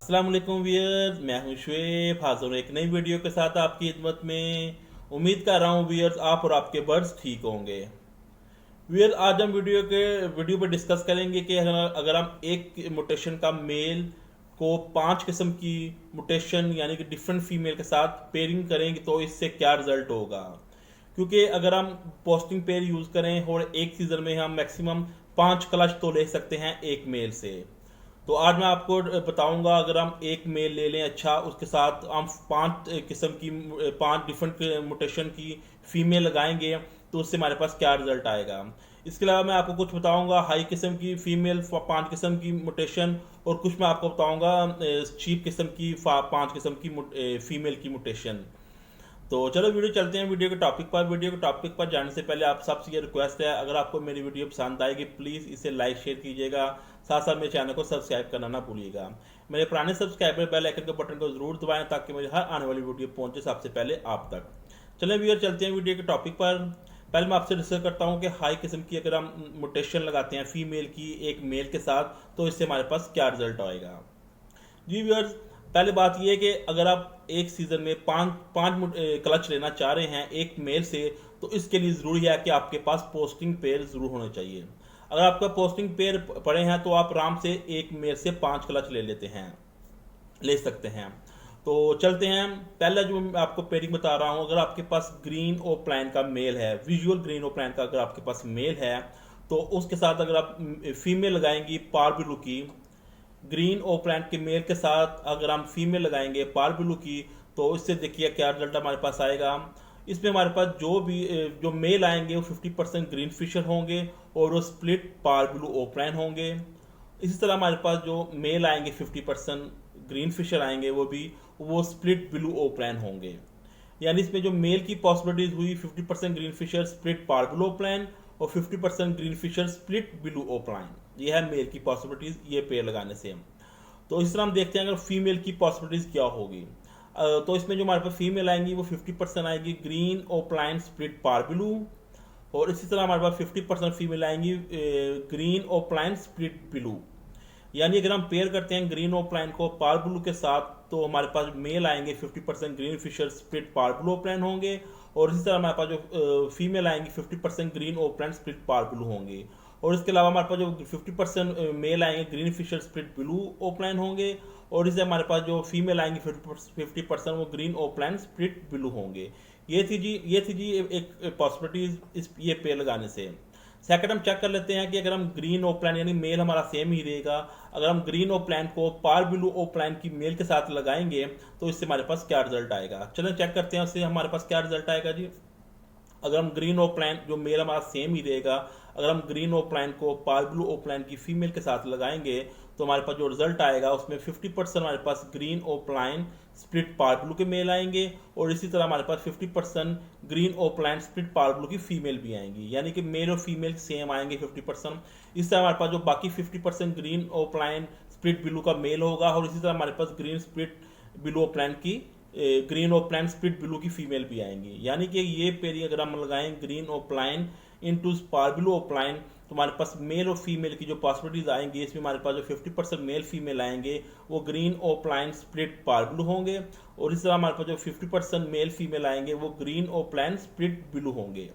अस्सलाम वालेकुम व्यूअर्स, मैं हूं शुएब, हाजिर हूं एक नई वीडियो के साथ आपकी खिदमत में। उम्मीद कर रहा हूं व्यूअर्स आप और आपके बर्ड्स ठीक होंगे। व्यूअर्स आज हम वीडियो पे डिस्कस करेंगे कि अगर हम एक मुटेशन का मेल को 5 किस्म की मुटेशन यानी कि डिफरेंट फीमेल के साथ पेयरिंग करेंगे तो इससे क्या रिजल्ट होगा। क्योंकि अगर हम पोस्टिंग पेयर यूज करें और एक सीजन में हम मैक्सिमम 5 क्लच तो ले सकते हैं एक मेल से। तो आज मैं आपको बताऊंगा अगर हम एक मेल ले लें अच्छा उसके साथ हम 5 किस्म की 5 डिफरेंट मुटेशन की फीमेल लगाएंगे तो उससे हमारे पास क्या रिजल्ट आएगा। इसके अलावा मैं आपको कुछ बताऊंगा हाई किस्म की फीमेल 5 किस्म की मुटेशन, और कुछ मैं आपको बताऊंगा चीप किस्म की 5 किस्म की फीमेल की मुटेशन। तो चलो वीडियो चलते हैं वीडियो के टॉपिक पर जाने से पहले आप सबसे ये रिक्वेस्ट है, अगर आपको मेरी वीडियो पसंद आएगी प्लीज़ इसे लाइक शेयर कीजिएगा, साथ साथ मेरे चैनल को सब्सक्राइब करना ना भूलिएगा। मेरे पुराने सब्सक्राइबर बेल आइकन के बटन को जरूर दबाएं ताकि मेरी हर आने वाली वीडियो पहुंचे सबसे पहले आप तक। चलें व्यूअर चलते हैं वीडियो के टॉपिक पर। पहले मैं आपसे डिस्कस करता हूँ कि हाई किस्म की अगर हम मुटेशन लगाते हैं फीमेल की एक मेल के साथ तो इससे हमारे पास क्या रिजल्ट आएगा। जी व्यूअर्स, पहले बात यह है कि अगर आप एक सीजन में पांच पांच क्लच लेना चाह रहे हैं एक मेल से तो इसके लिए ज़रूरी है कि आपके पास पोस्टिंग पेयर ज़रूर होने चाहिए। अगर आपका पोस्टिंग पेयर पड़े हैं तो आप आराम से एक मेल से 5 क्लच ले सकते हैं। तो चलते हैं, पहला जो मैं आपको पेयरिंग बता रहा हूँ, अगर आपके पास ग्रीन ओ प्लान का मेल है, विजुअल ग्रीन ओ प्लान का अगर आपके पास मेल है तो उसके साथ अगर आप फीमेल लगाएंगी पारबिलू की, ग्रीन ओ प्लांट के मेल के साथ अगर हम फीमेल लगाएंगे पारबिलू की तो इससे देखिए क्या रिजल्ट हमारे पास आएगा। इसमें हमारे पास जो मेल आएंगे वो 50% ग्रीन फिशर होंगे और वो स्प्लिट पारबिलू ओ प्लान होंगे। इसी तरह हमारे पास जो मेल आएंगे 50% ग्रीन फिशर आएंगे वो स्प्लिट ब्लू ओ प्लान होंगे। यानी इसमें जो मेल की पॉसिबिलिटीज हुई 50% ग्रीन फिशर स्प्लिट पार्बलो प्लान और 50% ग्रीन फिशर स्प्लिट ब्लू ओ प्लान, ये है मेल की पॉसिबिलिटीज ये पेयर लगाने से। तो इस तरह हम देखते हैं अगर फीमेल की पॉसिबिलिटीज क्या होगी। तो इसमें जो हमारे पास फीमेल आएंगी वो 50% आएगी ग्रीन ओ प्लान स्प्लिट पार्बलू, और इसी तरह हमारे पास 50% फीमेल आएंगी ग्रीन ओ प्लान स्प्लिट ब्लू। यानी अगर हम पेयर करते हैं ग्रीन ओप्लाइन को पार ब्लू के साथ तो हमारे पास मेल आएंगे 50% ग्रीन फिशर स्प्लिट पार ब्लू ओप्लाइन होंगे, और इसी तरह हमारे पास जो फीमेल आएंगी 50% ग्रीन ओप्लाइन स्प्लिट पार ब्लू होंगे, और इसके अलावा हमारे पास जो 50% मेल आएंगे green Fischer split blue opaline होंगे, और इससे हमारे पास जो फीमेल आएंगी 50% वो ग्रीन ओप्लाइन स्प्लिट ब्लू होंगे। ये थी जी एक पॉसिबिलिटीज इस ये पेयर लगाने से। सेकंड हम चेक कर लेते हैं कि अगर हम ग्रीन ओ प्लान यानी मेल हमारा सेम ही रहेगा, अगर हम ग्रीन ओ प्लान को पार ब्लू ओ प्लान की मेल के साथ लगाएंगे तो इससे हमारे पास क्या रिजल्ट आएगा। चलें चेक करते हैं उससे हमारे पास क्या रिजल्ट आएगा जी। अगर हम ग्रीन ओ प्लान जो मेल हमारा सेम ही रहेगा, अगर हम ग्रीन ओ प्लान को पार ब्लू ओ प्लान की फीमेल के साथ लगाएंगे तो हमारे पास जो रिजल्ट आएगा उसमें 50% हमारे पास ग्रीन ओ प्लान स्प्लिट पार ब्लू के मेल आएंगे, और इसी तरह हमारे पास 50% ग्रीन ओ प्लान स्प्लिट पार ब्लू की फीमेल भी आएंगी, यानी कि मेल और फीमेल सेम आएंगे 50%। इस तरह हमारे पास जो बाकी 50% ग्रीन ओ प्लान स्प्लिट ब्लू का मेल होगा, और इसी तरह हमारे पास ग्रीन स्प्लिट ब्लू ओ प्लान की ग्रीन ओप्लाइन स्प्लिट ब्लू की फीमेल भी आएंगी। यानी कि ये पेयरिंग अगर हम लगाएं ग्रीन ओप्लाइन इनटू पार्बिलो ओप्लाइन तो हमारे पास मेल और फीमेल की जो पॉसिबिलिटीज आएंगी इसमें हमारे पास जो 50% मेल फीमेल आएंगे वो ग्रीन ओप्लाइन स्प्लिट पार्बिलो होंगे, और इस तरह हमारे पास जो 50% मेल फीमेल आएंगे वो ग्रीन ओप्लाइन स्प्लिट ब्लू होंगे।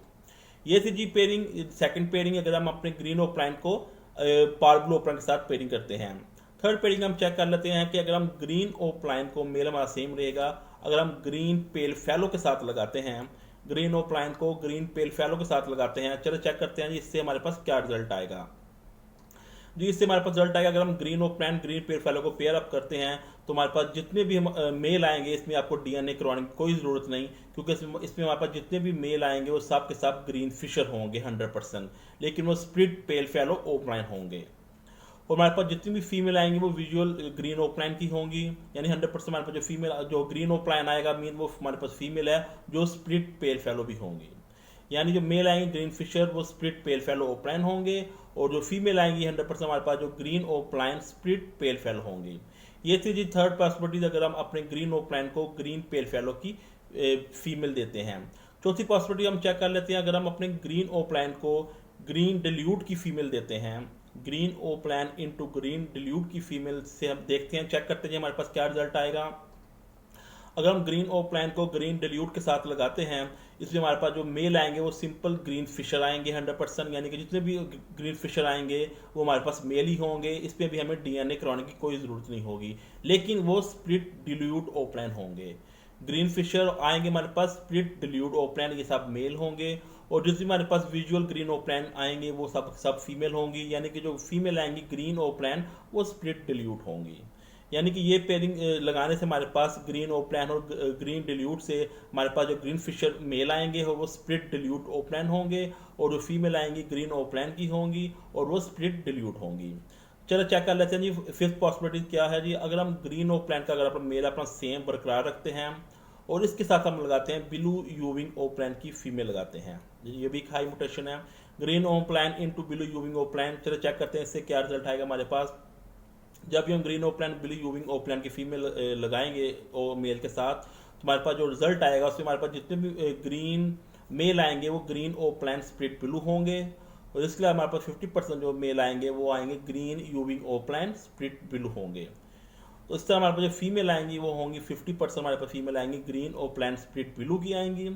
ये थी जी पेयरिंग, सेकंड पेयरिंग अगर हम अपने ग्रीन ओप्लाइन को पार्बलो ओप्लाइन के साथ पेयरिंग करते हैं। थर्ड पेयरिंग हम चेक कर लेते हैं कि अगर हम ग्रीन ओप्लाइन को मेल हमारा सेम रहेगा, अगर हम ग्रीन पेल फैलो के साथ लगाते हैं, ग्रीन ओप्लाइन को ग्रीन पेल फैलो के साथ लगाते हैं, चलो चेक करते हैं इससे हमारे पास क्या रिजल्ट आएगा। जी इससे हमारे पास रिजल्ट आएगा अगर हम ग्रीन ओप्लाइन ग्रीन पेल फैलो को पेयर अप करते हैं तो हमारे पास जितने भी मेल आएंगे इसमें आपको डीएनए करवाने की कोई ज़रूरत नहीं, क्योंकि इसमें हमारे पास जितने भी मेल आएंगे वो सब के सब ग्रीन फिशर होंगे 100%, लेकिन वो स्प्लिट पेल फैलो ओप्लाइन होंगे। और हमारे पास जितनी भी फीमेल आएंगी वो विजुअल ग्रीन ओप्लाइन की होंगी, यानी 100% हमारे पास जो ग्रीन ओप्लाइन आएगा मीन वो हमारे पास फीमेल है जो स्प्लिट पेल फैलो भी होंगी। यानी जो मेल आएंगे ग्रीन फिशर वो स्प्लिट पेल फैलो ओप्लाइन होंगे, और जो फीमेल आएंगी 100% हमारे पास जो ग्रीन ओप्लाइन स्प्लिट पेल फैलो होंगी। ये थी जी थर्ड पॉसिबिलिटीज अगर हम अपने ग्रीन ओप्लाइन को ग्रीन पेल फैलो की फीमेल देते हैं। चौथी पॉसिबिलिटी हम चेक कर लेते हैं अगर हम अपने ग्रीन ओप्लाइन को ग्रीन डिल्यूट की फीमेल देते हैं, ग्रीन ओ प्लान इनटू ग्रीन डिल्यूट की फीमेल से हम देखते हैं, चेक करते हैं हमारे पास क्या रिजल्ट आएगा। अगर हम ग्रीन ओ प्लान को ग्रीन डिल्यूट के साथ लगाते हैं, इसलिए हमारे पास जो मेल आएंगे वो सिंपल ग्रीन फिशर आएंगे 100%, यानी कि जितने भी ग्रीन फिशर आएंगे वो हमारे पास मेल ही होंगे। इसमें भी हमें डीएनए कराने की कोई ज़रूरत नहीं होगी, लेकिन वो स्प्लिट डिल्यूट ओ प्लान होंगे। ग्रीन फिशर आएंगे हमारे पास स्प्लिट डिल्यूट ओ प्लान, ये सब मेल होंगे। और जिस भी हमारे पास विजुअल ग्रीन ओ प्लान आएंगे वो सब फीमेल होंगी, यानी कि जो फीमेल आएंगी ग्रीन ओ प्लान वो स्प्लिट डिल्यूट होंगी। यानी कि ये पेयरिंग लगाने से हमारे पास ग्रीन ओ प्लान और ग्रीन डिल्यूट से हमारे पास जो ग्रीन फिशर मेल आएंगे वो स्प्लिट डिल्यूट ओ प्लान होंगे, और जो फीमेल आएंगी ग्रीन ओ प्लान की होंगी और वो स्प्लिट डिल्यूट होंगी। चलो चेक कर लेते हैं जी फिफ्थ पॉसिबिलिटी क्या है जी। अगर हम ग्रीन ओ प्लान का अगर अपना मेल अपना सेम बरकरार रखते हैं और इसके साथ हम लगाते हैं ब्लू यूविंग ओ प्लान की फीमेल लगाते हैं, ये भी एक हाई म्यूटेशन है। ग्रीन ओ प्लान इनटू ब्लू यूविंग ओ प्लान, चलो चेक करते हैं इससे क्या रिजल्ट आएगा हमारे पास। जब भी हम ग्रीन ओ प्लान ब्लू यूविंग ओ प्लान की फीमेल लगाएंगे ओ मेल के साथ, तो हमारे पास जो रिजल्ट आएगा उसमें हमारे पास जितने भी ग्रीन मेल आएंगे वो ग्रीन ओ प्लान स्प्लिट ब्लू होंगे, और इसके अलावा हमारे पास 50% जो मेल आएंगे वो आएंगे ग्रीन यूविंग ओ प्लान स्प्लिट ब्लू होंगे। तो इस तरह हमारे पास जो फीमेल आएंगी वो होंगी 50% हमारे पास फीमेल आएंगी ग्रीन ओ प्लान स्प्लिट ब्लू की आएंगी,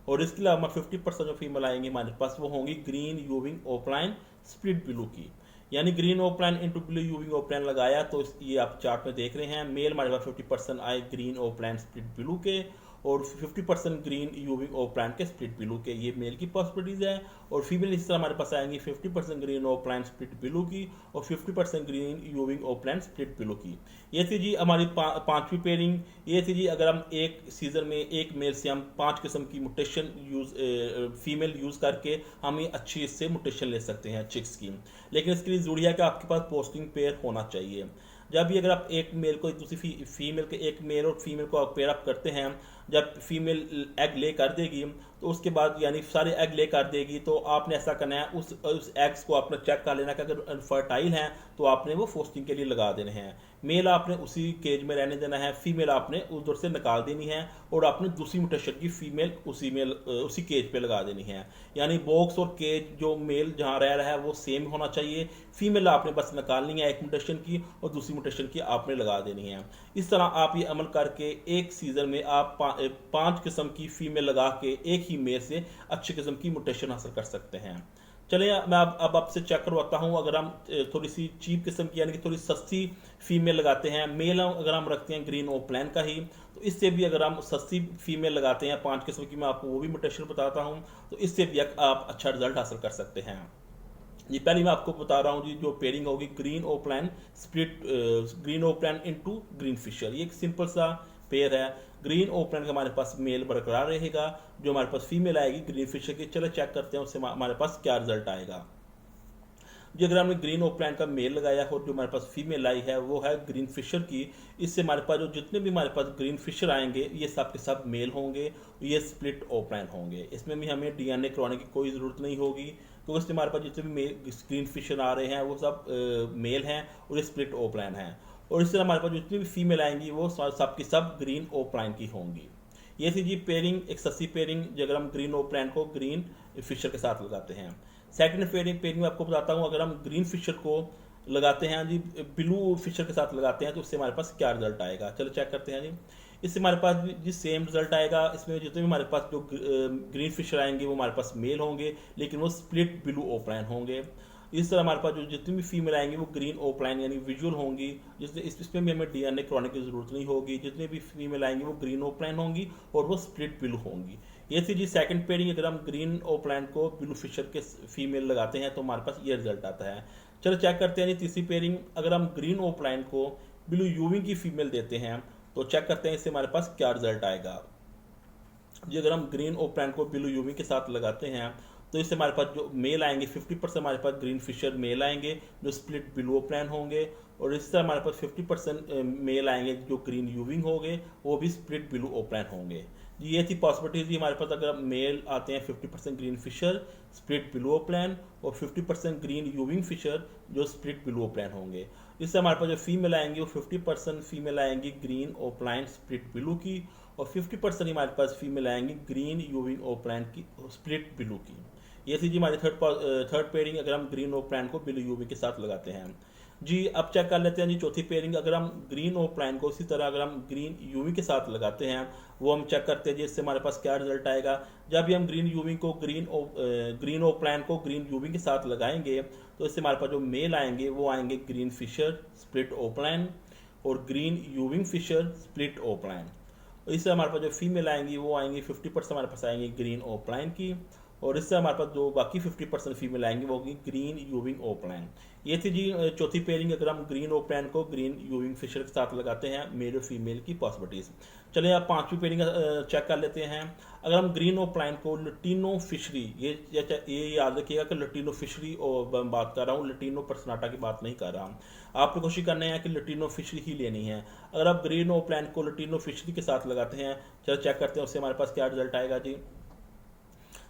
और इसके अलावा 50% जो फीमेल आएंगी हमारे पास वो होंगी ग्रीन यूविंग ओ प्लान स्प्लिट ब्लू की। यानी ग्रीन ओ प्लान इंटू ब्लू यूविंग ओ प्लान लगाया तो ये आप चार्ट में देख रहे हैं, मेल हमारे पास 50% आए ग्रीन ओ प्लान स्प्लिट ब्लू के और 50% ग्रीन यूविंग ओ प्लान के स्प्लिट ब्लू के, ये मेल की पॉसिबिलिटीज है। और फीमेल इस तरह हमारे पास आएंगी 50% ग्रीन ओ प्लान स्प्लिट ब्लू की और 50% ग्रीन यूविंग ओ प्लान स्प्लिट ब्लू की। ये थी जी हमारी पांचवी पेयरिंग। ये थी जी अगर हम एक सीजन में एक मेल से हम 5 किस्म की म्यूटेशन फीमेल यूज करके हम ये अच्छी इससे म्यूटेशन ले सकते हैं चिक्स की, लेकिन इसके लिए जरूरी है कि आपके पास पोस्टिंग पेयर होना चाहिए। जब भी अगर आप एक मेल को दूसरी फीमेल के एक मेल और फीमेल को आप पेयर अप करते हैं, जब फीमेल एग ले कर देगी तो उसके बाद यानी सारे एग ले कर देगी, तो आपने ऐसा करना है उस एग्स को आपने चेक कर लेना कि अगर अनफर्टाइल हैं तो आपने वो फोस्टिंग के लिए लगा देने हैं। मेल आपने उसी केज में रहने देना है, फीमेल आपने उधर से निकाल देनी है और आपने दूसरी म्यूटेशन की फीमेल उसी केज पे लगा देनी है। यानी बॉक्स और केज जो मेल जहाँ रह रहा है वो सेम होना चाहिए, फीमेल आपने बस निकालनी है एक म्यूटेशन की और दूसरी म्यूटेशन की आपने लगा देनी है। इस तरह आप ये अमल करके एक सीजन में आप 5 किस्म की फीमेल लगा के एक ही मेल से अच्छी किस्म की म्यूटेशन हासिल कर सकते हैं। चलिए मैं अब आपसे चेक करवाता हूँ। अगर हम थोड़ी सी चीप किस्म की यानी कि थोड़ी सस्ती फीमेल लगाते हैं, मेल अगर हम रखते हैं ग्रीन ओ प्लान का ही, तो इससे भी अगर हम सस्ती फीमेल लगाते हैं 5 किस्म की, मैं आपको वो भी म्यूटेशन बताता हूँ, तो इससे भी आप अच्छा रिजल्ट हासिल कर सकते हैं। ये पहले मैं आपको बता रहा हूँ जी जो पेयरिंग होगी ग्रीन ओ प्लान स्प्लिट ग्रीन ओ प्लान इनटू ग्रीन फिशर, ये एक सिंपल सा पेयर है। ग्रीन ओ प्लान का हमारे पास मेल बरकरार रहेगा, जो हमारे पास फीमेल आएगी ग्रीन फिशर की। चलो चेक करते हैं उससे हमारे पास क्या रिजल्ट आएगा जी। अगर हमने ग्रीन ओ प्लान का मेल लगाया और जो हमारे पास फीमेल आई है वो है ग्रीन फिशर की, इससे हमारे पास जो जितने भी हमारे पास ग्रीन फिशर आएंगे ये सब के सब मेल होंगे, ये स्प्लिट ओ प्लान होंगे। इसमें भी हमें डीएनए करवाने की कोई ज़रूरत नहीं होगी, क्योंकि इससे हमारे पास जितने भी ग्रीन फिशर आ रहे हैं वो सब मेल हैं और ये स्प्लिट ओ प्लान हैं। और इससे हमारे पास जितनी भी फीमेल आएंगी वो सब की सब ग्रीन ओ प्लान की होंगी। ये थी जी पेयरिंग, एक सस्ती पेयरिंग अगर हम ग्रीन ओ प्लान को ग्रीन फिशर के साथ लगाते हैं। सेकंड पेयरिंग मैं आपको बताता हूँ, अगर हम ग्रीन फिशर को लगाते हैं जी ब्लू फिशर के साथ लगाते हैं तो उससे हमारे पास क्या रिजल्ट आएगा। चलो चेक करते हैं जी। इससे हमारे पास जी सेम रिजल्ट आएगा। इसमें जितने भी हमारे पास जो ग्रीन फिशर आएंगे वो हमारे पास मेल होंगे, लेकिन वो स्प्लिट ब्लू ओ प्लान होंगे। इस तरह हमारे पास जो जितनी भी फीमेल आएंगी वो ग्रीन ओ प्लान यानी विजुअल होंगी, जिसमें इसमें भी हमें डीएनए करवाने की जरूरत नहीं होगी। जितनी भी फीमेल आएंगी वो ग्रीन ओ प्लान होंगी और वो स्प्लिट ब्लू होंगी। ये थी जी सेकंड पेयरिंग। अगर हम ग्रीन ओ प्लान को ब्लू फिशर के फीमेल लगाते हैं तो हमारे पास ये रिजल्ट आता है। चलो चेक करते हैं जी तीसरी पेयरिंग। अगर हम ग्रीन ओ प्लान को ब्लू यूविंग की फीमेल देते हैं तो चेक करते हैं इससे हमारे पास क्या रिजल्ट आएगा जी। अगर हम ग्रीन ओ प्लान को ब्लू यूविंग के साथ लगाते हैं तो इससे हमारे पास जो मेल आएंगे 50% हमारे पास ग्रीन फिशर मेल आएंगे जो स्प्लिट ब्लू ओ प्लान होंगे, और इससे हमारे पास 50% मेल आएंगे जो ग्रीन यूविंग होंगे वो भी स्प्लिट ब्लू ओ प्लान होंगे। ये थी पॉसिबिलिटीज हमारे पास। अगर मेल आते हैं 50% ग्रीन फिशर स्प्लिट ब्लू ओ प्लान और 50% ग्रीन यूविंग फिशर जो स्प्लिट ब्लू ओ प्लान होंगे। इससे हमारे पास जो फीमेल आएंगी वो 50% फीमेल आएंगी ग्रीन ओ प्लान स्प्लिट ब्लू की और 50% हमारे पास फीमेल आएंगी ग्रीन यूविंग ओ प्लान की स्प्लिट ब्लू की। ये थी जी हमारी थर्ड पेयरिंग अगर हम ग्रीन ओक प्लांट को ब्लू यूवी के साथ लगाते हैं जी। अब चेक कर लेते हैं जी चौथी पेयरिंग, अगर हम ग्रीन ओक प्लांट को इसी तरह अगर हम ग्रीन यूवी के साथ लगाते हैं, वो हम चेक करते हैं जी इससे हमारे पास क्या रिजल्ट आएगा। जब भी हम ग्रीन यूवी को ग्रीन ओक प्लांट को ग्रीन यूवी के साथ लगाएंगे तो इससे हमारे पास जो मेल आएंगे वो आएंगे ग्रीन फिशर स्प्लिट ओपलाइन और ग्रीन यूविंग फिशर स्प्लिट ओपलाइन। इससे हमारे पास जो फीमेल आएंगी वो आएंगी 50% हमारे पास आएंगी ग्रीन ओपलाइन की, और इससे हमारे पास जो बाकी 50% फीमेल आएंगी वो होगी ग्रीन यूविंग ओपलाइन। ये थी जी चौथी पेयरिंग अगर हम ग्रीन ओपलाइन को ग्रीन यूविंग फिशर के साथ लगाते हैं, मेल और फीमेल की पॉसिबिलिटीज। चलिए आप पांचवी पेयरिंग चेक कर लेते हैं। अगर हम ग्रीन ओपलाइन को लटीनो फिशरी, ये याद रखिएगा कि लटीनो फिशरी और बात कर रहा हूँ, लटीनो पर्सनाटा की बात नहीं कर रहा हूँ। आपको कोशिश करना है कि लटीनो फिशरी ही लेनी है। अगर आप ग्रीन ओपलाइन को लटीनो फिशरी के साथ लगाते हैं, चलो चेक करते हैं उससे हमारे पास क्या रिजल्ट आएगा जी।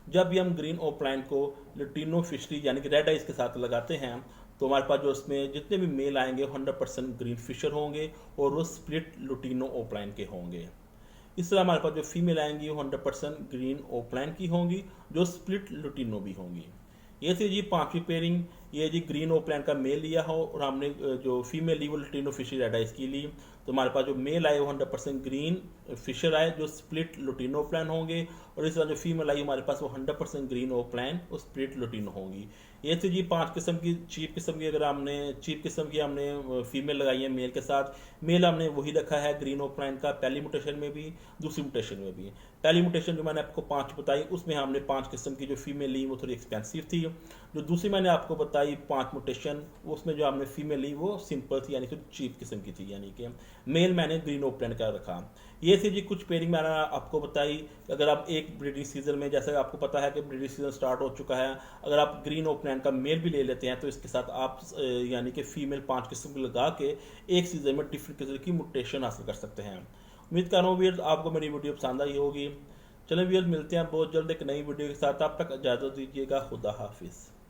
जब भी हम ग्रीन ओपलाइन को लटीनो फिशरी यानी कि रेड आइस के साथ लगाते हैं तो हमारे पास जो उसमें जितने भी मेल आएंगे 100% ग्रीन फिशर होंगे और वो स्प्लिट लुटीनो ओपलाइन के होंगे। इस तरह हमारे पास जो फीमेल आएंगी वो 100% ग्रीन ओपलाइन की होंगी जो स्प्लिट लुटीनो भी होंगी। ये थी जी पांचवी पेयरिंग, ये जी ग्रीन ओपलाइन का मेल लिया हो और हमने जो फीमेल ली वो लटीनो फिशरी रेड आइस की ली, तो हमारे पास जो मेल आए वो 100% ग्रीन फिशर आए जो स्प्लिट लुटीनो ओपलाइन होंगे, और इस तरह जो फीमेल आई हमारे पास वो 100% ग्रीन ओपलाइन और स्प्लिट लुटीनो होंगी। ये थी जी 5 किस्म की चीप किस्म की, अगर हमने चीप किस्म की हमने फीमेल लगाई है मेल के साथ। मेल हमने वही रखा है ग्रीन ओपलाइन का, पहली म्यूटेशन में भी दूसरी म्यूटेशन में भी। पहली म्यूटेशन जो मैंने आपको 5 बताई उसमें हमने 5 किस्म की जो फीमेल ली वो थोड़ी एक्सपेंसिव थी। जो दूसरी मैंने आपको बताई 5 म्यूटेशन उसमें जो हमने फीमेल ली वो सिंपल थी यानी कि चीप किस्म की थी, यानी कि मेल मैंने ग्रीन ओपलाइन का रखा। ये थी जी कुछ पेयरिंग मैंने आपको बताई। अगर आप एक ब्रीडिंग सीजन में, जैसे आपको पता है कि ब्रीडिंग सीजन स्टार्ट हो चुका है, अगर आप ग्रीन ओपलाइन का मेल भी ले लेते हैं तो इसके साथ आप यानी कि फीमेल 5 किस्म की लगा के एक सीजन में डिफरेंट किस्म की म्यूटेशन हासिल कर सकते हैं। उम्मीद कर रहा हूँ व्यूअर्स आपको मेरी वीडियो पसंद आई होगी। चलो व्यूअर्स मिलते हैं बहुत जल्द एक नई वीडियो के साथ, आप तक इजाज़त दीजिएगा। खुदा हाफिज़।